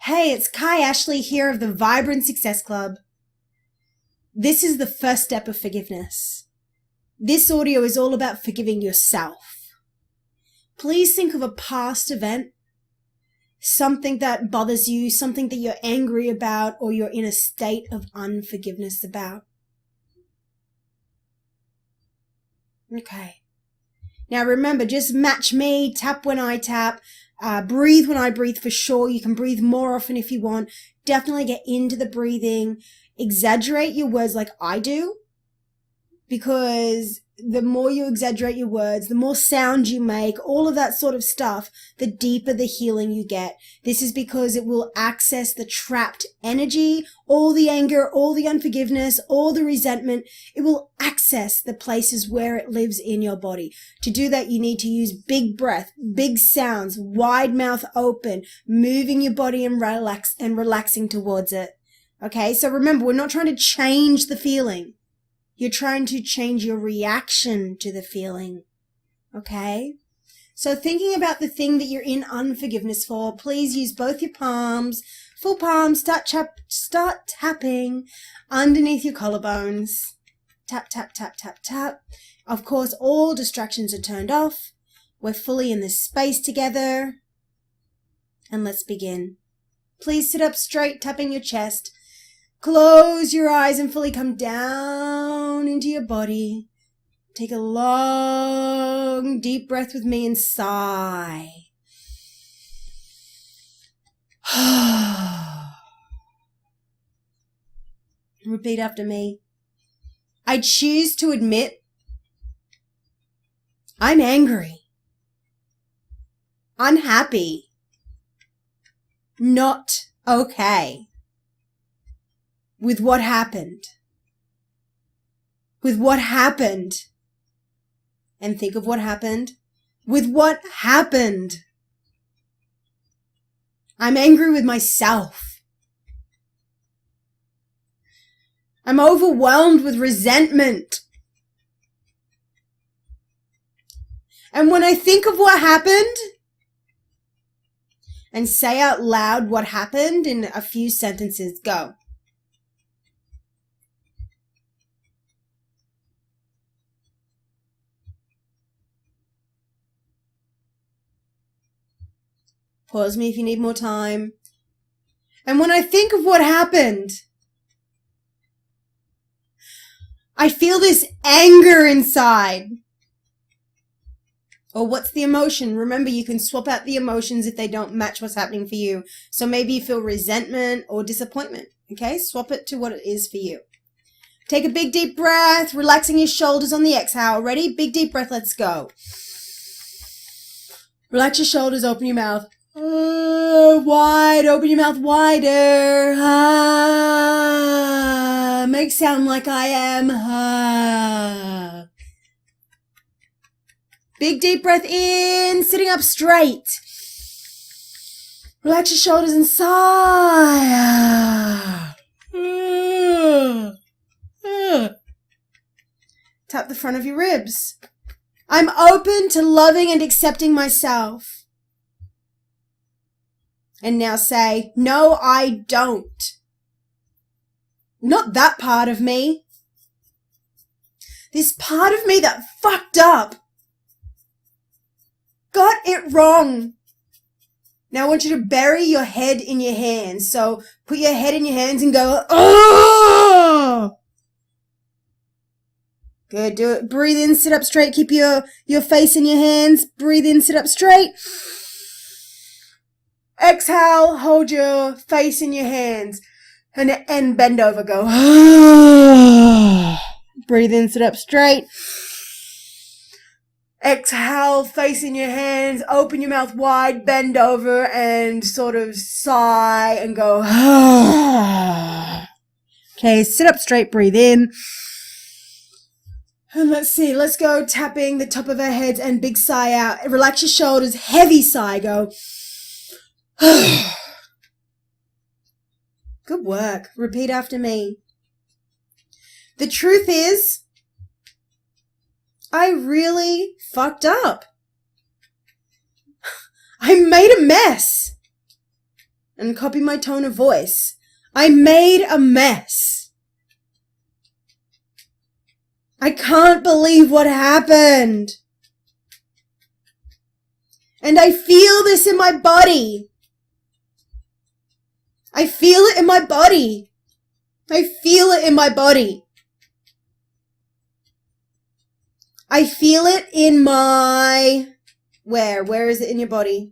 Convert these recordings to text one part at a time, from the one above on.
Hey, it's Kai Ashley here of the Vibrant Success Club. This is the first step of forgiveness. This audio is all about forgiving yourself. Please think of a past event, something that bothers you, something that you're angry about, or you're in a state of unforgiveness about. Okay. Now remember, just match me, tap when I tap, breathe when I breathe for sure. You can breathe more often if you want. Definitely get into the breathing. Exaggerate your words like I do, because the more you exaggerate your words, the more sound you make, all of that sort of stuff, the deeper the healing you get. This is because it will access the trapped energy, all the anger, all the unforgiveness, all the resentment. It will access the places where it lives in your body. To do that, you need to use big breath, big sounds, wide mouth open, moving your body and relaxing towards it. Okay, so remember, we're not trying to change the feeling. You're trying to change your reaction to the feeling, okay? So thinking about the thing that you're in unforgiveness for, please use both your palms, full palms, start tapping underneath your collarbones. Tap, tap, tap, tap, tap. Of course, all distractions are turned off. We're fully in this space together. And let's begin. Please sit up straight, tapping your chest. Close your eyes and fully come down into your body. Take a long, deep breath with me and sigh. Repeat after me. I choose to admit I'm angry, unhappy, not okay with what happened. With what happened. And think of what happened. With what happened. I'm angry with myself. I'm overwhelmed with resentment. And when I think of what happened, and say out loud what happened in a few sentences, go. Pause me if you need more time. And when I think of what happened, I feel this anger inside. Or what's the emotion? Remember, you can swap out the emotions if they don't match what's happening for you. So maybe you feel resentment or disappointment. Okay? Swap it to what it is for you. Take a big deep breath, relaxing your shoulders on the exhale. Ready? Big deep breath, let's go. Relax your shoulders, open your mouth. Wide, open your mouth wider. Make sound like I am. Big deep breath in, sitting up straight. Relax your shoulders and sigh. Tap the front of your ribs. I'm open to loving and accepting myself. And now say, no, I don't. Not that part of me. This part of me that fucked up. Got it wrong. Now I want you to bury your head in your hands. So put your head in your hands and go, oh! Good, do it. Breathe in, sit up straight. Keep your face in your hands. Breathe in, sit up straight. Exhale, hold your face in your hands and bend over, go. Breathe in, sit up straight. Exhale, face in your hands, open your mouth wide, bend over and sort of sigh and go. Okay, sit up straight, breathe in. And let's see, let's go tapping the top of our heads and big sigh out. Relax your shoulders, heavy sigh, go. Good work. Repeat after me. The truth is, I really fucked up. I made a mess. And copy my tone of voice. I made a mess. I can't believe what happened. And I feel this in my body. I feel it in my body. I feel it in my body. I feel it in my... Where is it in your body?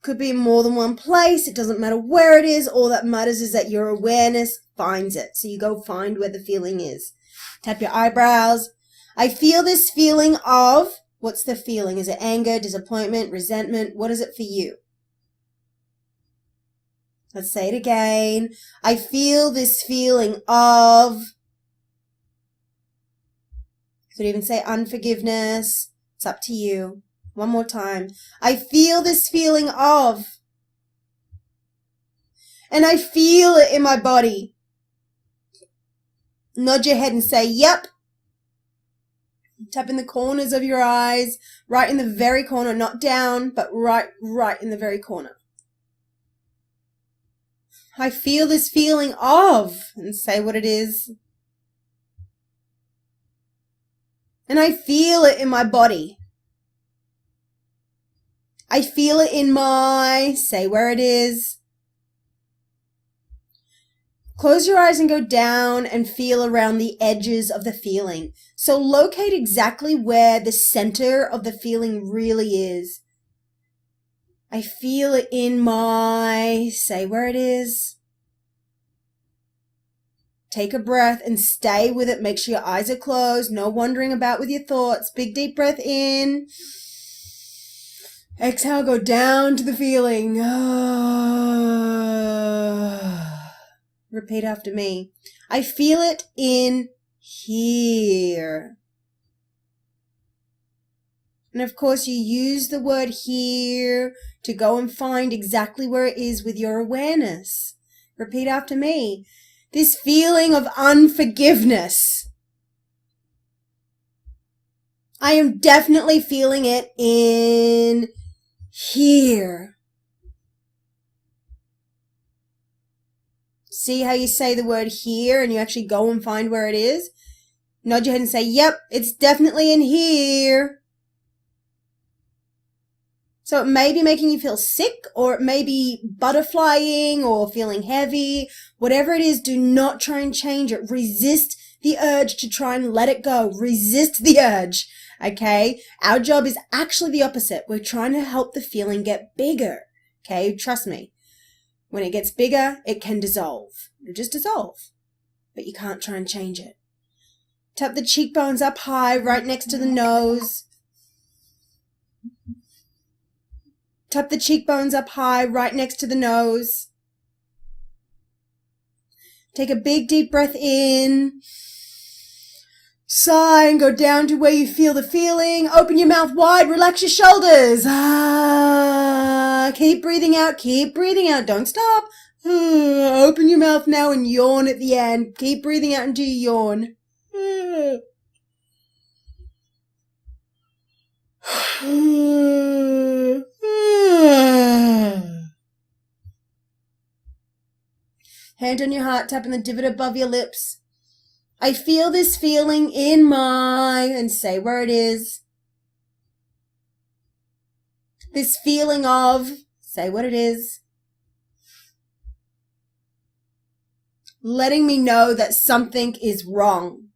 Could be in more than one place. It doesn't matter where it is. All that matters is that your awareness finds it. So you go find where the feeling is. Tap your eyebrows. I feel this feeling of... What's the feeling? Is it anger, disappointment, resentment? What is it for you? Let's say it again. I feel this feeling of... Could even say unforgiveness. It's up to you. One more time. I feel this feeling of... And I feel it in my body. Nod your head and say, yep. Tap in the corners of your eyes. Right in the very corner. Not down, but right in the very corner. I feel this feeling of... And say what it is. And I feel it in my body. I feel it in my... Say where it is. Close your eyes and go down and feel around the edges of the feeling. So locate exactly where the center of the feeling really is. I feel it in my... Say where it is. Take a breath and stay with it. Make sure your eyes are closed. No wandering about with your thoughts. Big deep breath in. Exhale, go down to the feeling. Repeat after me. I feel it in here. And of course you use the word here to go and find exactly where it is with your awareness. Repeat after me. This feeling of unforgiveness. I am definitely feeling it in here. See how you say the word here and you actually go and find where it is? Nod your head and say, yep, it's definitely in here. So it may be making you feel sick, or it may be butterflying or feeling heavy. Whatever it is, do not try and change it. Resist the urge to try and let it go. Resist the urge, okay? Our job is actually the opposite. We're trying to help the feeling get bigger, okay? Trust me. When it gets bigger, it can dissolve. It'll just dissolve. But you can't try and change it. Tap the cheekbones up high, right next to the nose. Tap the cheekbones up high, right next to the nose. Take a big deep breath in. Sigh and go down to where you feel the feeling. Open your mouth wide, relax your shoulders. Keep breathing out, don't stop. Open your mouth now and yawn at the end. Keep breathing out until you yawn. Hand on your heart, tapping the divot above your lips. I feel this feeling in my... And say where it is. This feeling of... Say what it is. Letting me know that something is wrong.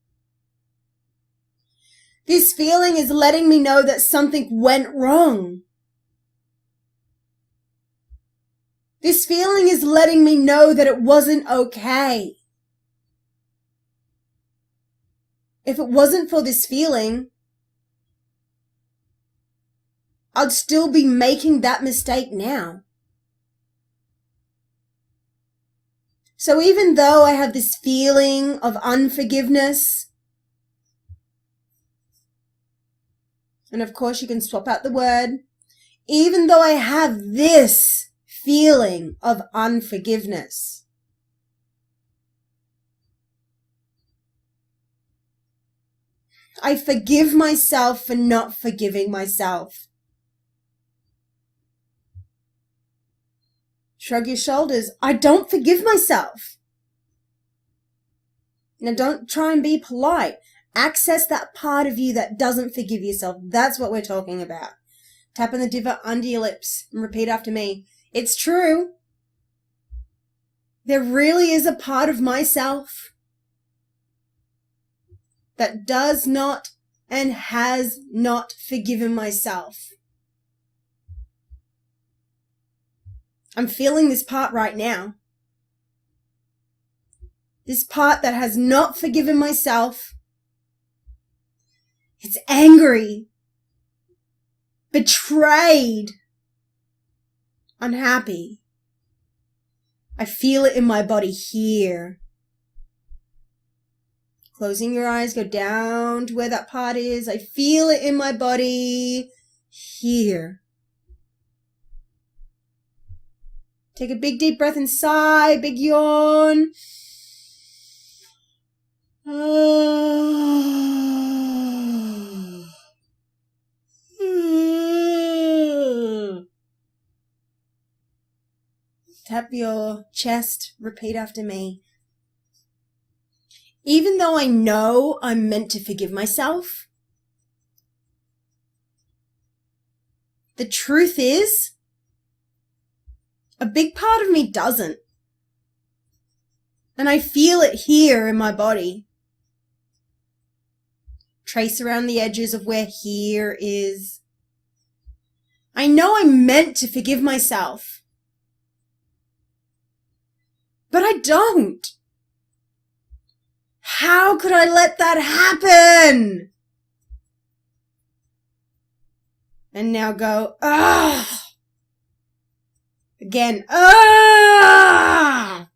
This feeling is letting me know that something went wrong. This feeling is letting me know that it wasn't okay. If it wasn't for this feeling, I'd still be making that mistake now. So even though I have this feeling of unforgiveness, and of course you can swap out the word, even though I have this feeling of unforgiveness, I forgive myself for not forgiving myself. Shrug your shoulders. I don't forgive myself. Now don't try and be polite. Access that part of you that doesn't forgive yourself. That's what we're talking about. Tapping the divot under your lips and repeat after me. It's true. There really is a part of myself that does not and has not forgiven myself. I'm feeling this part right now. This part that has not forgiven myself. It's angry, betrayed, unhappy. I feel it in my body here. Closing your eyes, go down to where that part is. I feel it in my body here. Take a big deep breath inside, big yawn. Tap your chest, repeat after me. Even though I know I'm meant to forgive myself, the truth is, a big part of me doesn't. And I feel it here in my body. Trace around the edges of where here is. I know I'm meant to forgive myself. But I don't. How could I let that happen? And now go, ah. Again, ah.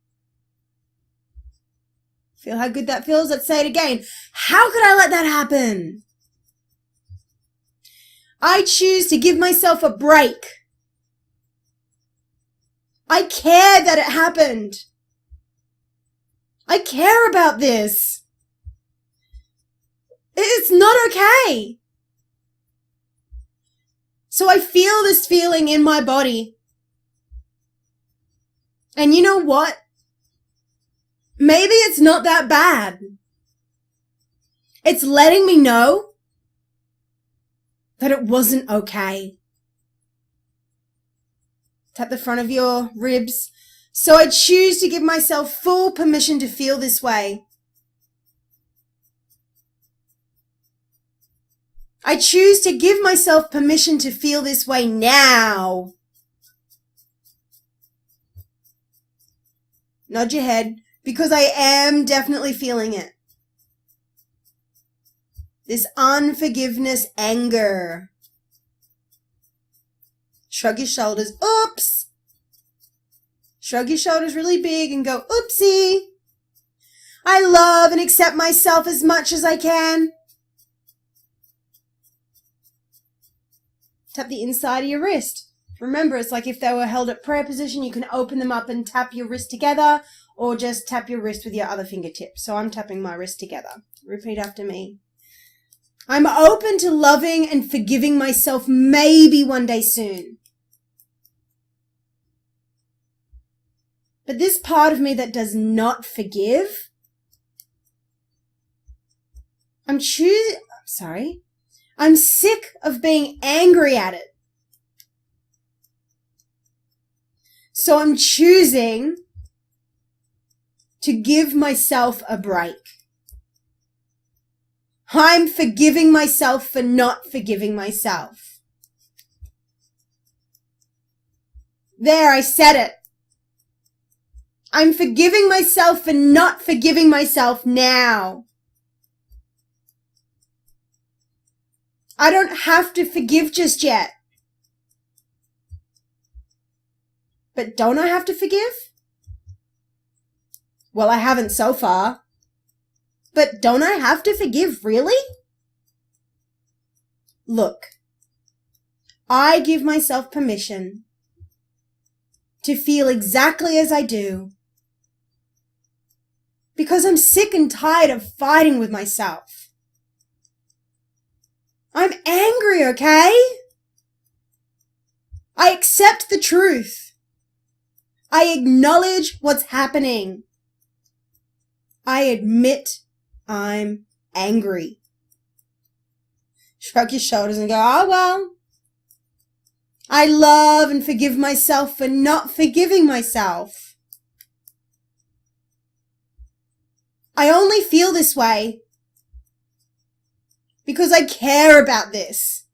Feel how good that feels? Let's say it again. How could I let that happen? I choose to give myself a break. I care that it happened. I care about this. It's not okay. So I feel this feeling in my body. And you know what? Maybe it's not that bad. It's letting me know that it wasn't okay. Tap the front of your ribs. So I choose to give myself full permission to feel this way. I choose to give myself permission to feel this way now. Nod your head, because I am definitely feeling it. This unforgiveness, anger. Shrug your shoulders. Oops. Shrug your shoulders really big and go, oopsie. I love and accept myself as much as I can. Tap the inside of your wrist. Remember, it's like if they were held at prayer position, you can open them up and tap your wrist together, or just tap your wrist with your other fingertip. So I'm tapping my wrist together. Repeat after me. I'm open to loving and forgiving myself maybe one day soon. But this part of me that does not forgive, I'm sick of being angry at it. So I'm choosing to give myself a break. I'm forgiving myself for not forgiving myself. There, I said it. I'm forgiving myself for not forgiving myself now. I don't have to forgive just yet. But don't I have to forgive? Well, I haven't so far. But don't I have to forgive, really? Look, I give myself permission to feel exactly as I do because I'm sick and tired of fighting with myself. I'm angry, okay? I accept the truth. I acknowledge what's happening. I admit I'm angry. Shrug your shoulders and go, oh well. I love and forgive myself for not forgiving myself. I only feel this way because I care about this.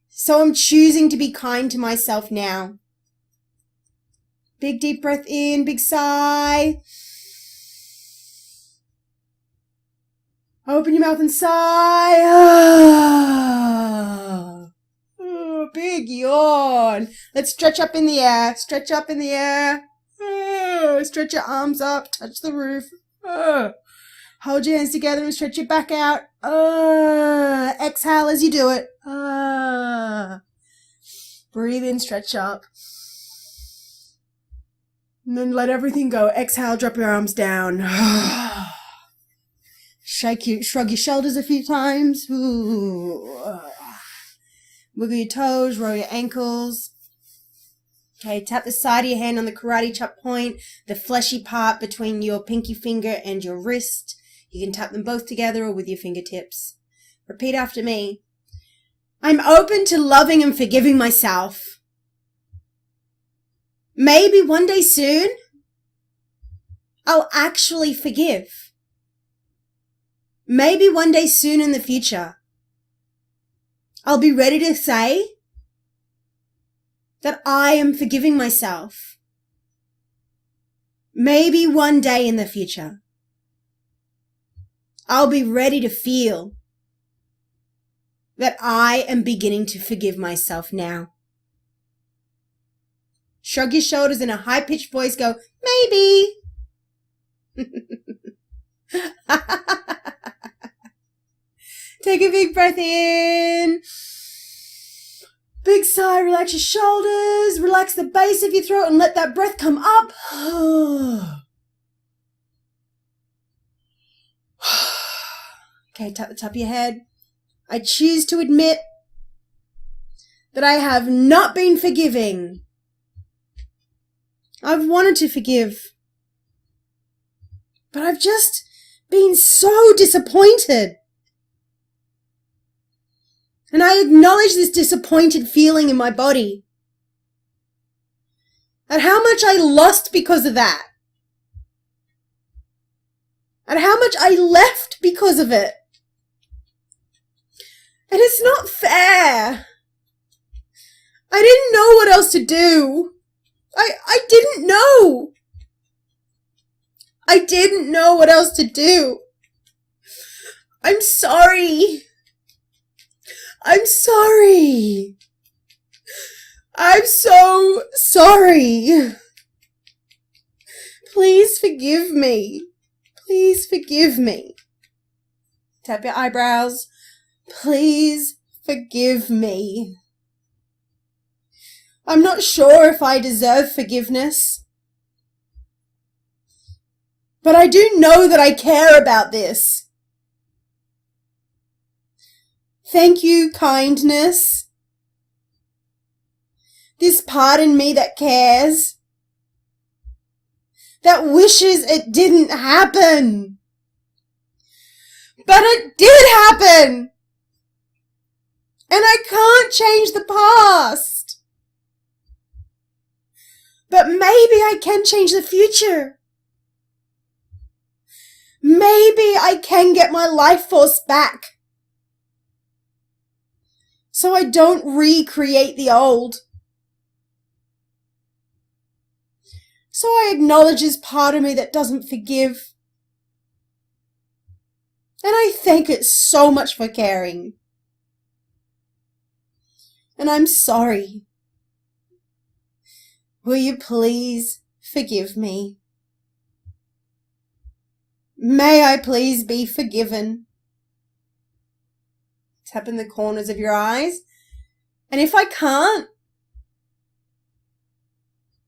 So I'm choosing to be kind to myself now. Big deep breath in, big sigh. Open your mouth and sigh. Oh, big yawn. Let's stretch up in the air. Stretch up in the air. Stretch your arms up. Touch the roof. Hold your hands together and stretch your back out. Exhale as you do it. Breathe in, stretch up. And then let everything go. Exhale, drop your arms down. Shrug your shoulders a few times. Wiggle your toes, roll your ankles. Okay, tap the side of your hand on the karate chop point, the fleshy part between your pinky finger and your wrist. You can tap them both together or with your fingertips. Repeat after me. I'm open to loving and forgiving myself. Maybe one day soon, I'll actually forgive. Maybe one day soon in the future, I'll be ready to say that I am forgiving myself. Maybe one day in the future, I'll be ready to feel that I am beginning to forgive myself now. Shrug your shoulders in a high-pitched voice, go, maybe. Take a big breath in. Big sigh, relax your shoulders, relax the base of your throat and let that breath come up. Okay, tap the top of your head. I choose to admit that I have not been forgiving. I've wanted to forgive, but I've just been so disappointed. And I acknowledge this disappointed feeling in my body. And how much I lost because of that. And how much I left because of it. And it's not fair. I didn't know what else to do. I didn't know. I didn't know what else to do. I'm sorry. I'm sorry. I'm so sorry. Please forgive me. Please forgive me. Tap your eyebrows. Please forgive me. I'm not sure if I deserve forgiveness, but I do know that I care about this. Thank you, kindness. This part in me that cares, that wishes it didn't happen. But it did happen. And I can't change the past. But maybe I can change the future. Maybe I can get my life force back. So I don't recreate the old. So I acknowledge this part of me that doesn't forgive. And I thank it so much for caring. And I'm sorry. Will you please forgive me? May I please be forgiven? Tap in the corners of your eyes. And if I can't,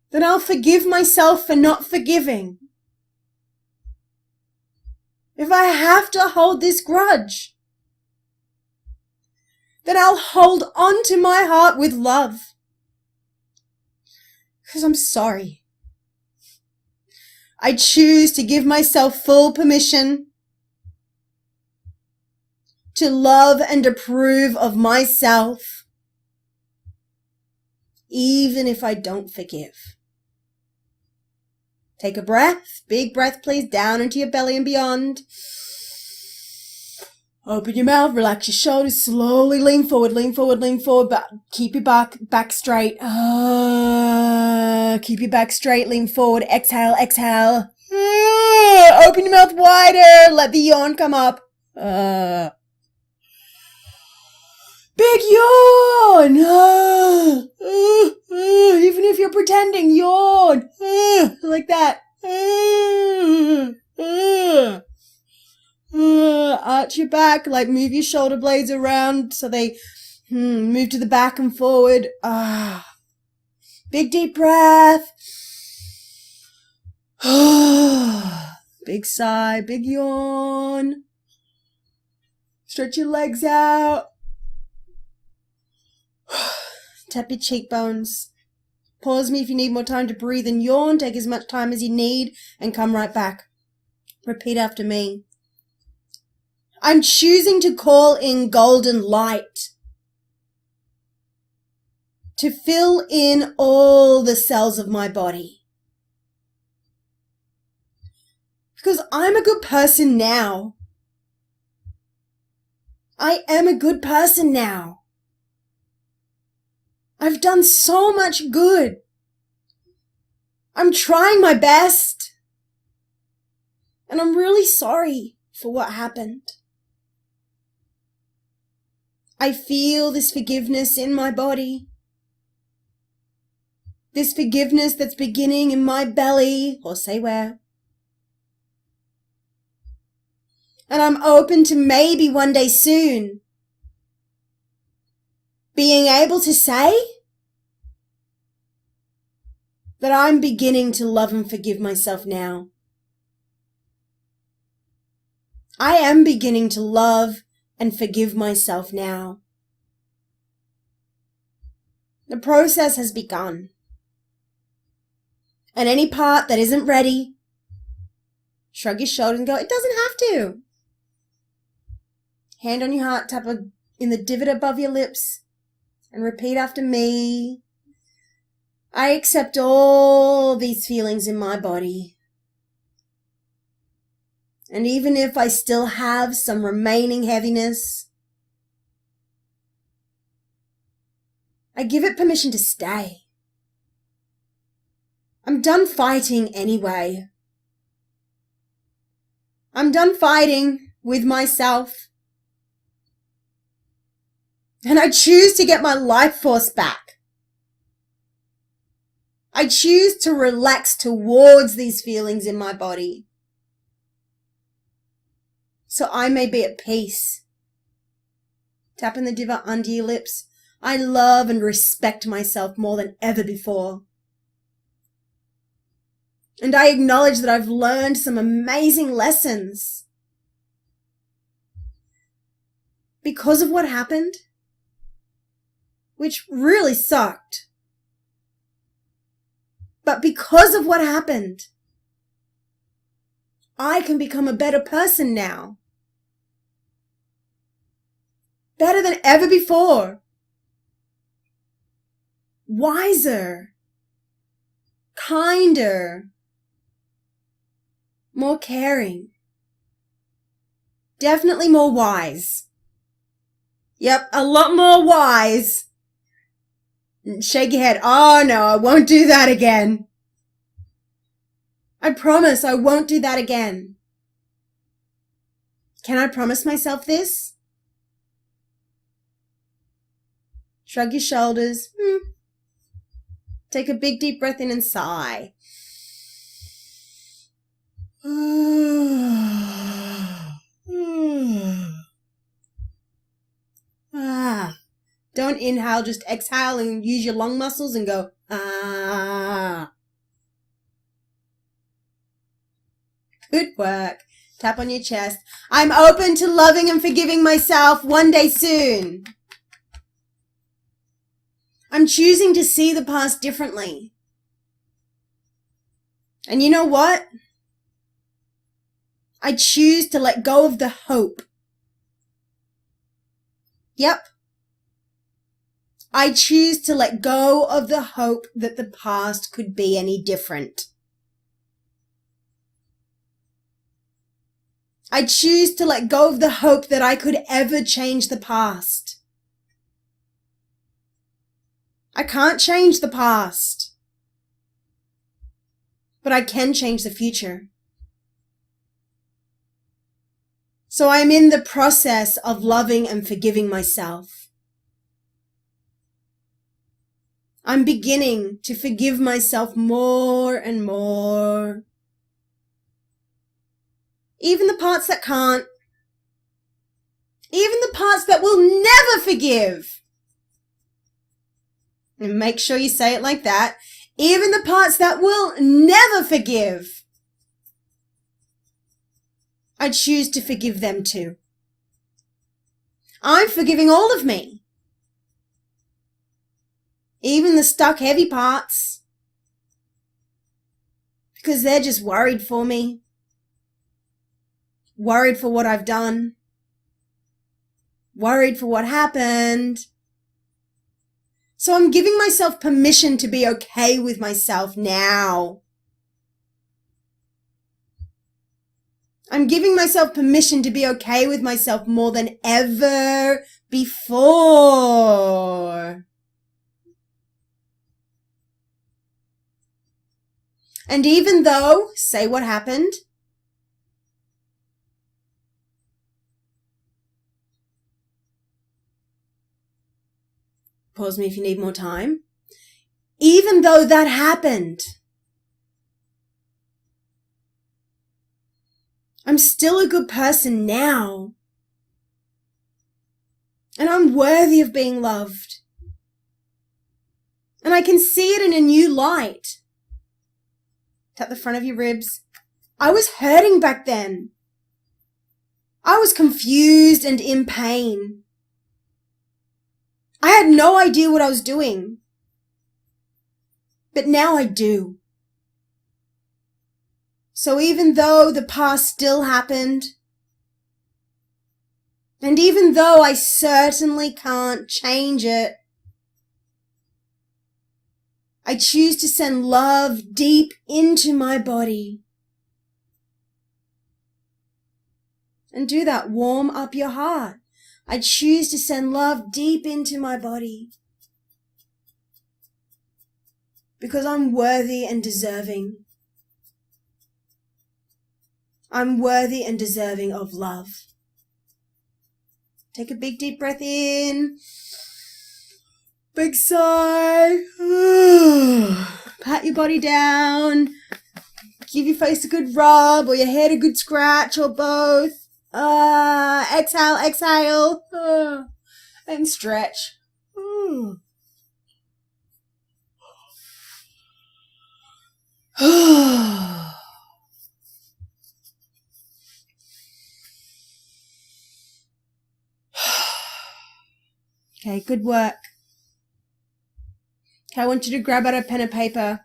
then I'll forgive myself for not forgiving. If I have to hold this grudge, then I'll hold on to my heart with love. Because I'm sorry. I choose to give myself full permission to love and approve of myself, even if I don't forgive. Take a breath, big breath please, down into your belly and beyond. Open your mouth, relax your shoulders, slowly lean forward, but keep your back straight. Keep your back straight, lean forward, exhale. Open your mouth wider, let the yawn come up. Big yawn! Even if you're pretending, yawn! Like that. Arch your back, like move your shoulder blades around so they move to the back and forward. Big deep breath. Big sigh, big yawn. Stretch your legs out. Tap your cheekbones. Pause me if you need more time to breathe and yawn. Take as much time as you need and come right back. Repeat after me. I'm choosing to call in golden light to fill in all the cells of my body. Because I'm a good person now. I am a good person now. I've done so much good. I'm trying my best. And I'm really sorry for what happened. I feel this forgiveness in my body. This forgiveness that's beginning in my belly, or say where. And I'm open to maybe one day soon being able to say that I'm beginning to love and forgive myself now. I am beginning to love and forgive myself now. The process has begun. And any part that isn't ready, shrug your shoulders and go, it doesn't have to. Hand on your heart, tap in the divot above your lips, and repeat after me. I accept all these feelings in my body. And even if I still have some remaining heaviness, I give it permission to stay. I'm done fighting anyway. I'm done fighting with myself. And I choose to get my life force back. I choose to relax towards these feelings in my body, so I may be at peace. Tapping the divot under your lips. I love and respect myself more than ever before. And I acknowledge that I've learned some amazing lessons because of what happened, which really sucked. But because of what happened, I can become a better person now. Better than ever before. Wiser. Kinder. More caring. Definitely more wise. Yep, a lot more wise. Shake your head. Oh no, I won't do that again. I promise I won't do that again. Can I promise myself this? Shrug your shoulders. Take a big deep breath in and sigh. Don't inhale, just exhale and use your lung muscles and go, Good work. Tap on your chest. I'm open to loving and forgiving myself one day soon. I'm choosing to see the past differently. And you know what? I choose to let go of the hope. Yep. I choose to let go of the hope that the past could be any different. I choose to let go of the hope that I could ever change the past. I can't change the past, but I can change the future. So I'm in the process of loving and forgiving myself. I'm beginning to forgive myself more and more. Even the parts that can't. Even the parts that will never forgive. And make sure you say it like that. Even the parts that will never forgive. I choose to forgive them too. I'm forgiving all of me. Even the stuck heavy parts. Because they're just worried for me. Worried for what I've done. Worried for what happened. So I'm giving myself permission to be okay with myself now. I'm giving myself permission to be okay with myself more than ever before. And even though, say what happened. Pause me if you need more time. Even though that happened, I'm still a good person now. And I'm worthy of being loved. And I can see it in a new light. Tap the front of your ribs. I was hurting back then. I was confused and in pain. I had no idea what I was doing. But now I do. So even though the past still happened, and even though I certainly can't change it, I choose to send love deep into my body. And do that. Warm up your heart. I choose to send love deep into my body. Because I'm worthy and deserving. I'm worthy and deserving of love. Take a big deep breath in. Big sigh. Pat your body down. Give your face a good rub or your head a good scratch or both. Exhale, exhale. And stretch. Okay, good work. Okay, I want you to grab out a pen and paper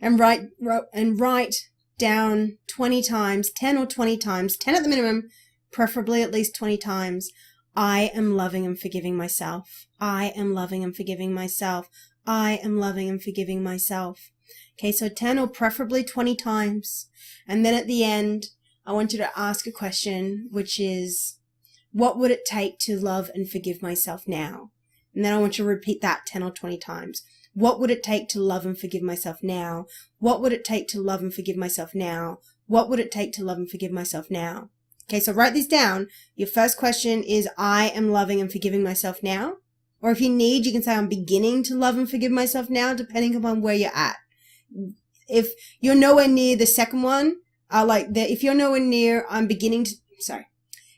and write down 20 times, 10 or 20 times, 10 at the minimum, preferably at least 20 times. I am loving and forgiving myself. I am loving and forgiving myself. I am loving and forgiving myself. Okay, so 10 or preferably 20 times. And then at the end, I want you to ask a question, which is, what would it take to love and forgive myself now? And then I want you to repeat that 10 or 20 times. What would it take to love and forgive myself now? What would it take to love and forgive myself now? What would it take to love and forgive myself now? Okay, so write these down. Your first question is, I am loving and forgiving myself now. Or if you need, you can say, I'm beginning to love and forgive myself now, depending upon where you're at. If you're nowhere near the second one, if you're nowhere near,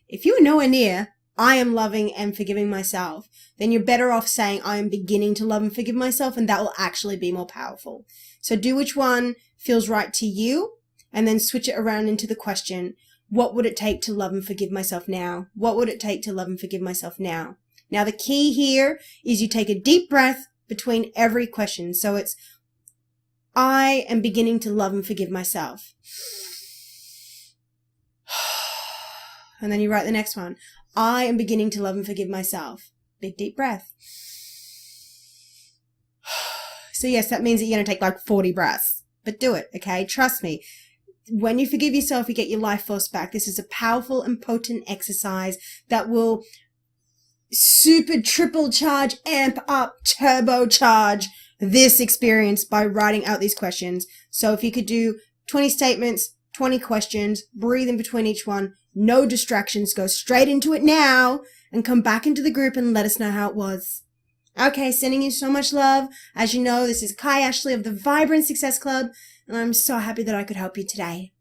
if you're nowhere near, I am loving and forgiving myself, then you're better off saying, I am beginning to love and forgive myself, and that will actually be more powerful. So do which one feels right to you, and then switch it around into the question, what would it take to love and forgive myself now? What would it take to love and forgive myself now? Now, the key here is you take a deep breath between every question. So it's, I am beginning to love and forgive myself. And then you write the next one. I am beginning to love and forgive myself. Big, deep breath. So yes, that means that you're going to take like 40 breaths, but do it. Okay. Trust me. When you forgive yourself, you get your life force back. This is a powerful and potent exercise that will super triple charge, amp up, turbocharge this experience by writing out these questions. So if you could do 20 statements, 20 questions, breathe in between each one, no distractions, go straight into it now and come back into the group and let us know how it was. Okay, sending you so much love. As you know, this is Kai Ashley of the Vibrant Success Club, and I'm so happy that I could help you today.